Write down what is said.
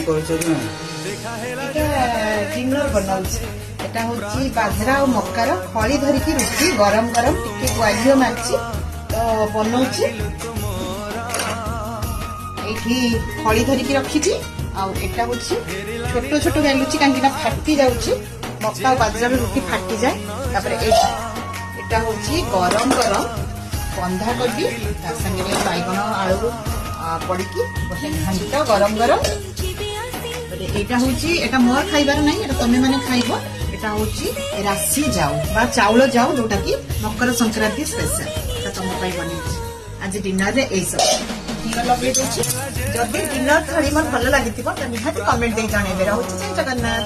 कौन करूँ डिनर बनाऊँ एटा होची बाजरा और मक्कार खली धरिकी रुटी गरम गरम टिके गुआघिओ मारची तो बनाऊची एठी खली धरिकी रखीची आ एटा होची छोटो छोटो बेलुची कांकिना फाटी जाउची मक्का और बाजरा रुटी फाटी जाए तापर एटा होची गरम गरम बंधा कोबी ता संगे बैगन आलू पड़की गोटे घंटा गरम गरम एटा होची एटा मोर खाइबार नहीं एटा तमे माने खाइबो एटा होची राशि जाऊ बा चाउल जाऊ जोटा कि मकर संक्रांति स्पेशल एटा तम पाई बनी आज डिनर रे ए सब डिनर लगे दोची जदी डिनर थाली मन भल लागितिबो त निहाती कमेंट दे जाने बेरा होची जय जगन्नाथ।